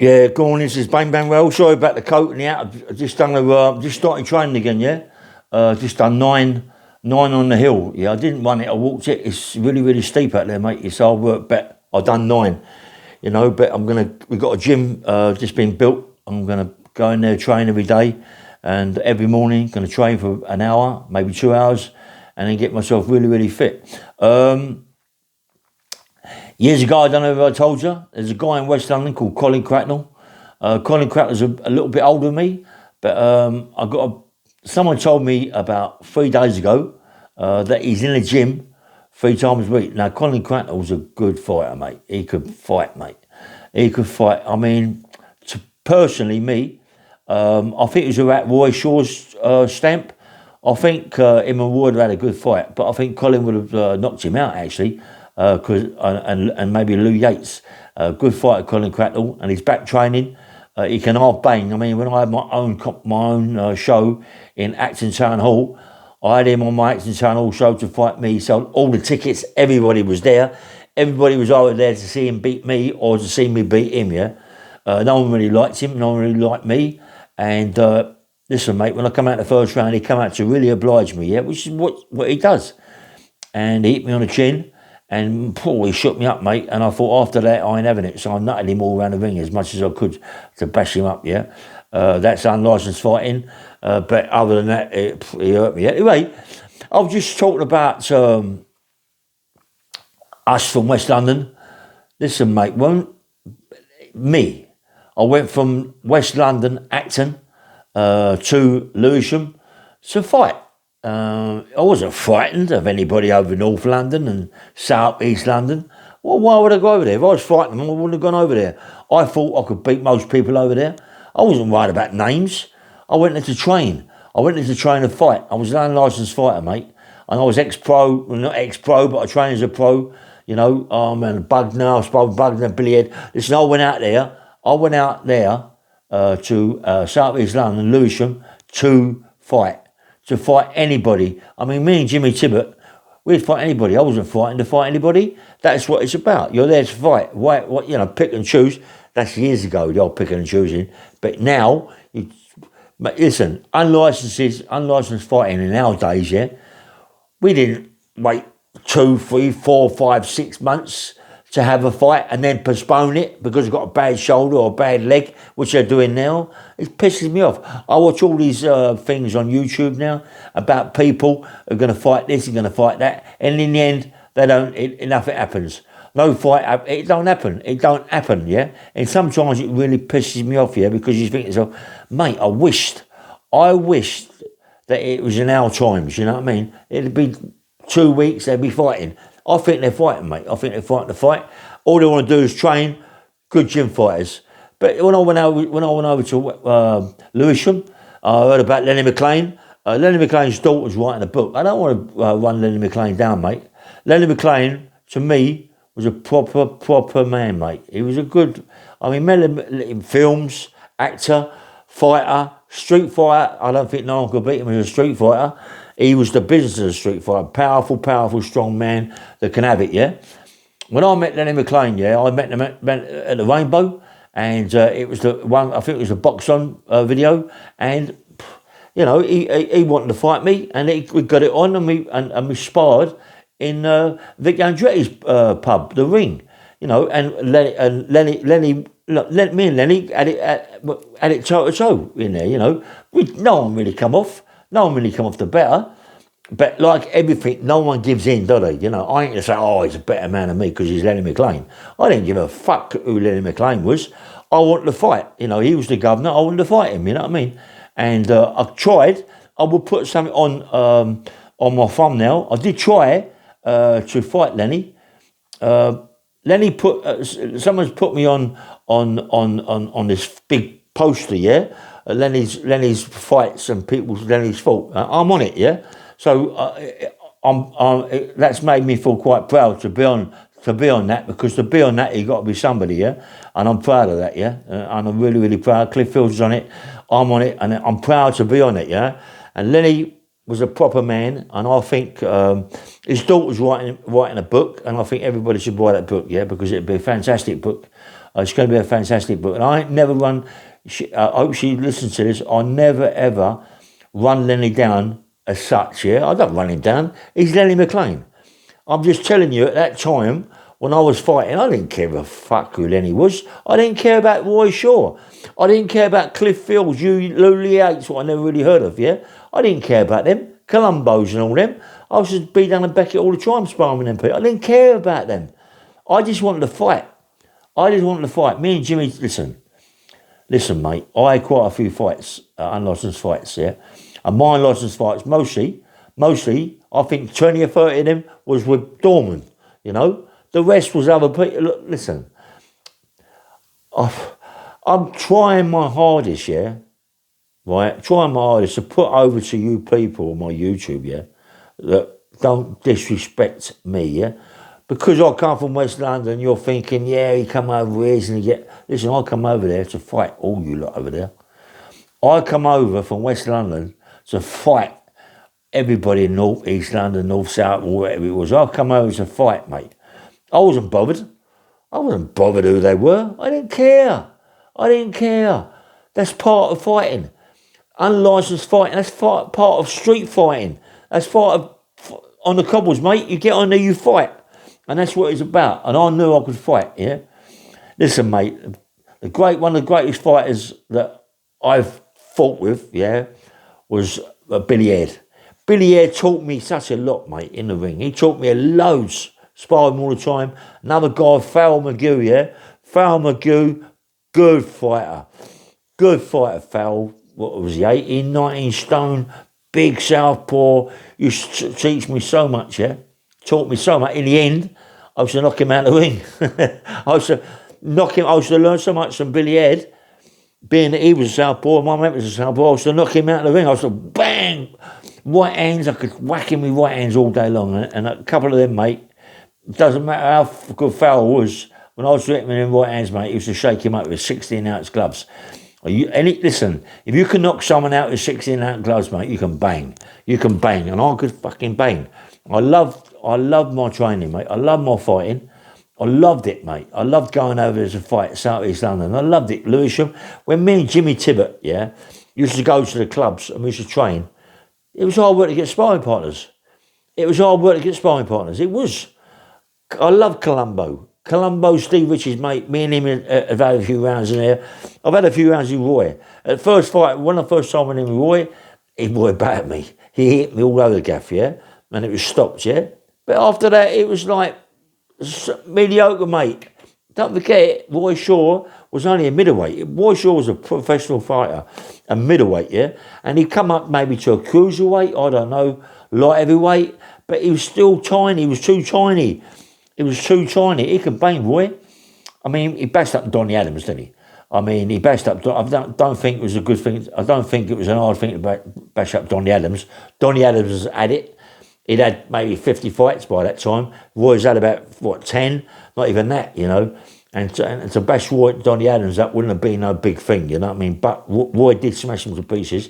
Yeah, go on. This is Bang Bang Well. Sorry about the coat and the hat. I've just done just started training again. Yeah, just done nine on the hill. Yeah, I didn't run it. I walked it. It's really steep out there, mate. It's hard work, but I've done 9. You know, but we've got a gym just been built. I'm gonna go in there, train every day, and every morning gonna train for an hour, maybe 2 hours, and then get myself really fit. Years ago, I don't know if I told you, there's a guy in West London called Colin. Colin Cracknell's a little bit older than me, but someone told me about 3 days ago that he's in the gym 3 times a week. Now, Colin Cracknell's a good fighter, mate. He could fight, mate. He could fight. I mean, personally, me, I think it was about Roy Shaw's stamp. I think him and Roy would have had a good fight, but I think Colin would have knocked him out, actually. And maybe Lou Yates, good fighter, Colin Cracknell, and he's back training. He can half bang. I mean, when I had my own show in Acton Town Hall, I had him on my Acton Town Hall show to fight me. He sold all the tickets. Everybody was there. Everybody was either there to see him beat me or to see me beat him. Yeah, no one really liked him. No one really liked me. And listen, mate, when I come out the first round, he come out to really oblige me. Yeah, which is what he does. And he hit me on the chin. And he shook me up, mate. And I thought after that, I ain't having it. So I nutted him all around the ring as much as I could to bash him up, yeah. That's unlicensed fighting. But other than that, he hurt me. Anyway, I was just talking about us from West London. Listen, mate, I went from West London, Acton, to Lewisham to fight. I wasn't frightened of anybody over North London and South East London. Well, why would I go over there? If I was frightened, I wouldn't have gone over there. I thought I could beat most people over there. I wasn't worried about names. I went there to train. I went there to train and fight. I was an unlicensed fighter, mate. And I was ex-pro, well, not ex-pro, but I trained as a pro. You know, I'm a Bugner, I spoke Bugner, Billy Head. Listen, I went out there to South East London, Lewisham, to fight anybody. I mean, me and Jimmy Tibbet, we'd fight anybody. I wasn't fighting to fight anybody. That's what it's about. You're there to fight. What you know, pick and choose. That's years ago, the old picking and choosing. But now, listen, unlicensed fighting in our days, yeah, we didn't wait 2, 3, 4, 5, 6 months to have a fight and then postpone it because you've got a bad shoulder or a bad leg, which they're doing now. It pisses me off. I watch all these things on YouTube now about people who are going to fight this and going to fight that, and in the end, nothing happens. No fight, it don't happen. It don't happen, yeah? And sometimes it really pisses me off, yeah, because you think to yourself, mate, I wished that it was in our times, you know what I mean? It'd be 2 weeks, they'd be fighting. I think they're fighting, mate. I think they're fighting the fight. All they want to do is train good gym fighters. But when I went over to Lewisham, I heard about Lenny McLean. Lenny McLean's daughter's writing a book. I don't want to run Lenny McLean down, mate. Lenny McLean, to me, was a proper man, mate. He was a good, in films, actor, fighter, street fighter. I don't think no one could beat him as a street fighter. He was the business of the street fighter. Powerful, strong man that can have it, yeah? When I met Lenny McLean, yeah, I met him at the Rainbow, and it was the one, I think it was a box on video, and, you know, he wanted to fight me, and we got it on, and we sparred in Vic Andretti's pub, The Ring, you know, and Lenny, look, me and Lenny had it toe to toe in there, you know. No one really come off the better. But like everything, no one gives in, do they? You know, I ain't going to say, oh, he's a better man than me because he's Lenny McLean. I didn't give a fuck who Lenny McLean was. I wanted to fight. You know, he was the governor. I wanted to fight him, you know what I mean? And I tried. I would put something on my thumbnail. I did try to fight Lenny. Lenny someone's put me on this big poster, yeah? Lenny's fights and Lenny's fault. I'm on it, yeah? So that's made me feel quite proud to be on that, because to be on that, you got to be somebody, yeah? And I'm proud of that, yeah? And I'm really proud. Cliff Fields is on it, I'm on it, and I'm proud to be on it, yeah? And Lenny was a proper man, and I think his daughter's writing a book, and I think everybody should buy that book, yeah? Because it'd be a fantastic book It's going to be a fantastic book. And I ain't never run, I hope she listens to this, I never ever run Lenny down as such, yeah? I don't run him down. He's Lenny McLean. I'm just telling you, at that time, when I was fighting, I didn't care a fuck who Lenny was. I didn't care about Roy Shaw. I didn't care about Cliff Fields, Lou Yates, what I never really heard of, yeah? I didn't care about them, Columbos and all them. I was just be down and Beckett all the time sparring with them people. I didn't care about them. I just wanted to fight. Me and Jimmy, listen, mate, I had quite a few fights, unlicensed fights, yeah? And my licensed fights, mostly, I think 20 or 30 of them was with Dorman, you know? The rest was other people. Look, listen, I'm trying my hardest, yeah? Right? Trying my hardest to put over to you people on my YouTube, yeah? That don't disrespect me, yeah? Because I come from West London, you're thinking, yeah, he come over here and he get... Listen, I come over there to fight all you lot over there. I come over from West London to fight everybody in North, East London, North, South, or whatever it was. I come over to fight, mate. I wasn't bothered. Who they were. I didn't care. That's part of fighting. Unlicensed fighting, that's part of street fighting. That's part of... On the cobbles, mate, you get on there, you fight. And that's what it's about. And I knew I could fight, yeah? Listen, mate, one of the greatest fighters that I've fought with, yeah, was Billy Head. Billy Head taught me such a lot, mate, in the ring. He taught me loads, sparring all the time. Another guy, Farrell McGee, yeah? Farrell McGee, good fighter. Farrell. What was he, 18, 19 stone, big southpaw. Used to teach me so much, yeah? Taught me so much. In the end, I used to knock him out of the ring. I used to learn so much from Billy Head, being that he was a southpaw and my mate was a southpaw. I used to knock him out of the ring. I used to bang, right hands. I could whack him with right hands all day long. And a couple of them, mate, doesn't matter how good Farrell was, when I was hitting him in right hands, mate, he used to shake him up with 16-ounce gloves. Listen, if you can knock someone out with 16-ounce gloves, mate, you can bang. And I could fucking bang. I loved my training, mate. I loved my fighting. I loved it, mate. I loved going over there to fight South East London. I loved it. Lewisham, when me and Jimmy Tibbett, yeah, used to go to the clubs and we used to train, it was hard work to get sparring partners. It was. I love Colombo. Steve Richards, mate. Me and him have had a few rounds in there. I've had a few rounds with Roy. At first fight, when I first time with him with Roy, Roy battered me. He hit me all over the gaff, yeah? And it was stopped, yeah? But after that, it was like mediocre, mate. Don't forget, Roy Shaw was only a middleweight. Roy Shaw was a professional fighter, a middleweight, yeah? And he'd come up maybe to a cruiserweight, I don't know, light heavyweight, but he was still tiny. He was too tiny. He could bang, Roy. I mean, he bashed up Donny Adams, didn't he? I mean, he bashed up... I don't think it was a good thing. I don't think it was an hard thing to bash up Donny Adams. Donny Adams had it. He'd had maybe 50 fights by that time. Roy's had about, 10? Not even that, you know. And to bash Donny Adams up wouldn't have been no big thing, you know what I mean? But Roy did smash him to pieces.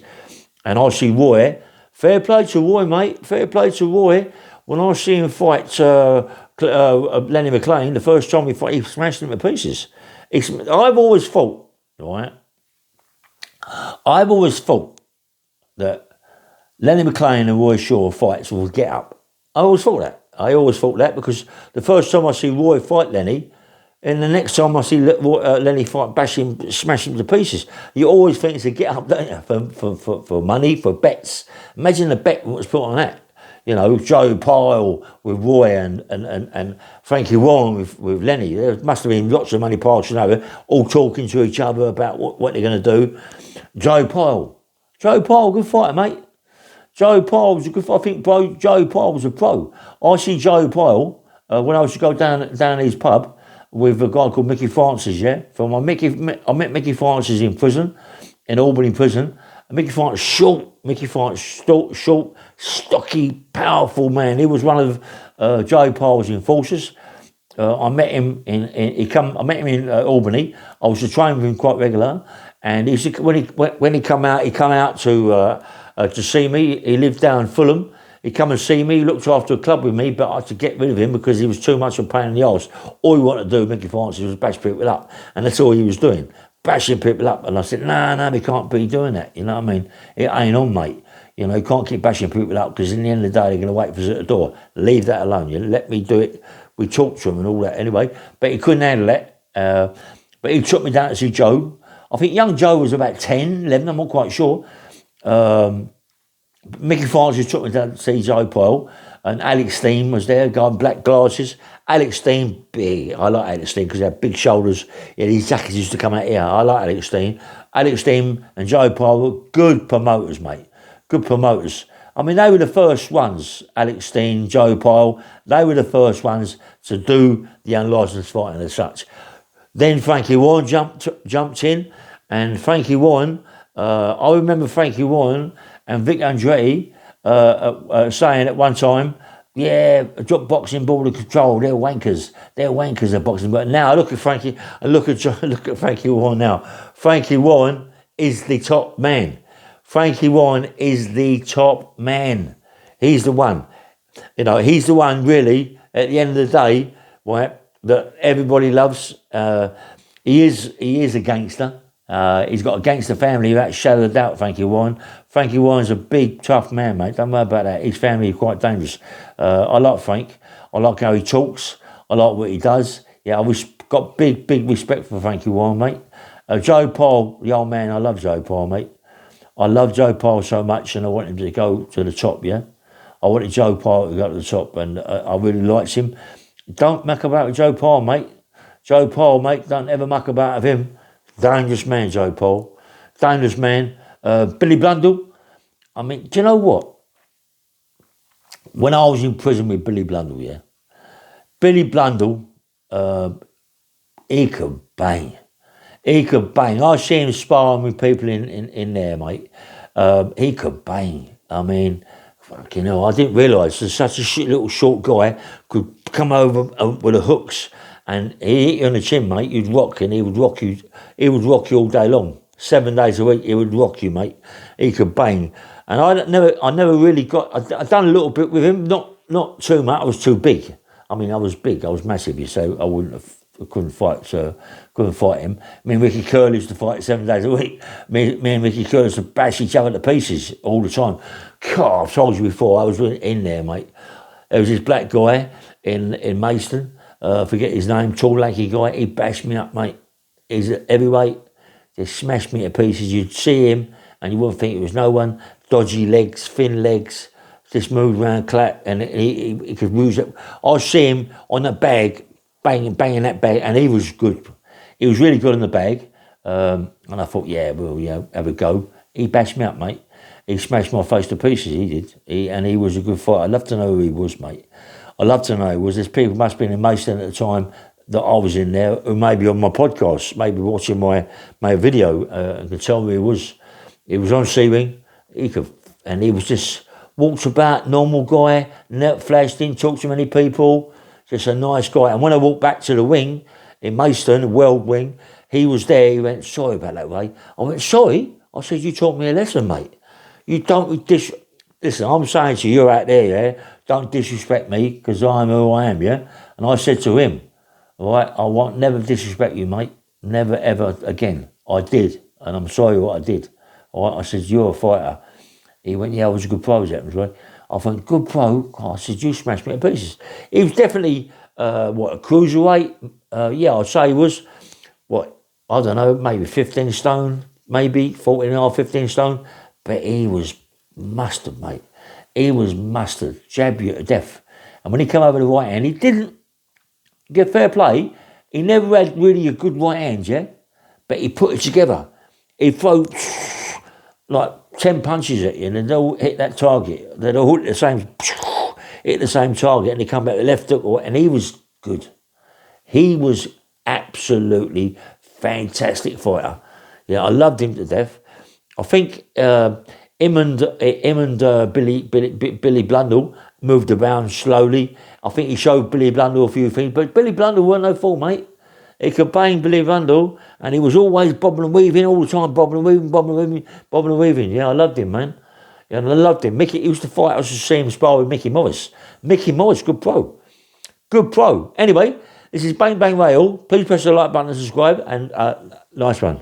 And I see Roy... Fair play to Roy, mate. Fair play to Roy. When I see him fight Lenny McLean, the first time he smashed him to pieces. I've always thought, right? That Lenny McLean and Roy Shaw fights will get up. I always thought that because the first time I see Roy fight Lenny, and the next time I see Lenny fight, smash him to pieces, you always think it's a get up, don't you? For money, for bets. Imagine the bet what was put on that. You know, Joe Pyle with Roy and Frankie Warren with Lenny. There must have been lots of money passing over, all talking to each other about what they're going to do. Joe Pyle, good fighter, mate. Joe Pyle was a good fighter. I think Joe Pyle was a pro. I see Joe Pyle when I used to go down his pub with a guy called Mickey Francis, yeah? I met Mickey Francis in prison, in Albany prison. And Mickey Francis, short, stocky, powerful man. He was one of Joe Pyle's enforcers. I met him in Albany. I was to train with him quite regular. And when he come out to see me. He lived down in Fulham. He'd come and see me, he looked after a club with me, but I had to get rid of him because he was too much of a pain in the arse. All he wanted to do, Mickey Francis, was bash people up. And that's all he was doing, bashing people up. And I said, no, we can't be doing that. You know what I mean? It ain't on, mate. You know, you can't keep bashing people up because in the end of the day, they're going to wait for us at the door. Leave that alone. You let me do it. We talked to him and all that anyway, but he couldn't handle it. But he took me down to see Joe. I think young Joe was about 10, 11, I'm not quite sure. Mickey Francis took me down to see Joe Pyle, and Alex Steen was there, guy in black glasses. Alex Steen, big. I like Alex Steen because he had big shoulders. Yeah, these jackets used to come out here. I like Alex Steen. Alex Steen and Joe Pyle were good promoters, mate. Good promoters. I mean, they were the first ones, Alex Steen, Joe Pyle, they were the first ones to do the unlicensed fighting as such. Then Frankie Warren jumped in, and Frankie Warren, I remember Frankie Warren and Vic Andretti saying at one time, yeah, drop boxing, border control, they're wankers at boxing. But now I look at Frankie, look at Frankie Warren now. Frankie Warren is the top man. Frankie Warren is the top man. He's the one. You know, he's the one really, at the end of the day, right, that everybody loves. He is a gangster. He's got a gangster family, without a shadow of doubt, Frankie Warren. Frankie Warren's a big, tough man, mate. Don't worry about that. His family is quite dangerous. I like Frank. I like how he talks. I like what he does. Yeah, I've got big respect for Frankie Warren, mate. Joe Pyle, the old man, I love Joe Pyle, mate. I love Joe Pyle so much, and I want him to go to the top, yeah? I wanted Joe Pyle to go to the top, and I really liked him. Don't muck about with Joe Pyle, mate. Joe Pyle, mate, don't ever muck about with him. Dangerous man, Joe Pyle. Dangerous man. Billy Blundell. I mean, do you know what? When I was in prison with Billy Blundell, yeah? Billy Blundell, he could bang. He could bang. I see him sparring with people in there, mate. He could bang. I mean, fucking hell, I didn't realise that such a little short guy could come over with the hooks and he hit you on the chin, mate. You'd rock, and he would rock you. He would rock you all day long. 7 days a week, he would rock you, mate. He could bang. And I never really got. I done a little bit with him, not too much. I was too big. I mean, I was big. I was massive. You say I couldn't fight him. Me and Ricky Curl used to fight 7 days a week. Me and Ricky Curl used to bash each other to pieces all the time. God, I've told you before, I was in there, mate. There was this black guy in Maidstone, I forget his name, tall, lanky guy. He bashed me up, mate. He's a heavyweight. Just smashed me to pieces. You'd see him and you wouldn't think it was no one. Dodgy legs, thin legs, just moved around, clap, and he could lose it. I see him on the bag, banging that bag, and he was good. He was really good on the bag. And I thought, yeah, we'll have a go. He bashed me up, mate. He smashed my face to pieces, he did. And he was a good fighter. I'd love to know who he was, mate. I'd love to know who he was. There's people must have been in Maidstone at the time that I was in there, who may be on my podcast, maybe watching my video, and could tell me he was. He was on C-Ring. And he was just walked about, normal guy, never flashed, didn't talk to many people, just a nice guy. And when I walked back to the wing in Maidstone, the World Wing, he was there. He went, sorry about that, way. I went, sorry? I said, you taught me a lesson, mate. You don't listen, I'm saying to you, you're out there, yeah? Don't disrespect me because I'm who I am, yeah? And I said to him, all right, I won't never disrespect you, mate. Never, ever again. I did, and I'm sorry what I did. All right, I said, you're a fighter. He went, yeah, I was a good pro, that was right. I thought, good pro? I said, you smashed me to pieces. He was definitely, a cruiserweight? Yeah, I'd say he was, I don't know, maybe 15 stone, maybe 14 and a half, 15 stone. But he was mustard, mate. He was mustard, jab you to death. And when he came over the right hand, he didn't get fair play. He never had really a good right hand, yeah? But he put it together. He'd throw like 10 punches at you and they'd all hit that target. They'd all hit the same target, and they come back to left hook, and he was good. He was absolutely fantastic fighter. Yeah, I loved him to death. I think him and Billy Blundell moved around slowly. I think he showed Billy Blundell a few things, but Billy Blundell weren't no fool, mate. He could bang Billy Blundell, and he was always bobbing and weaving all the time, bobbing and weaving. Yeah, I loved him, man. And I loved him. Mickey, he used to fight. I used to see him spar with Mickey Morris. Mickey Morris, good pro. Good pro. Anyway, this is Bang Bang Rail. Please press the like button and subscribe. And nice one.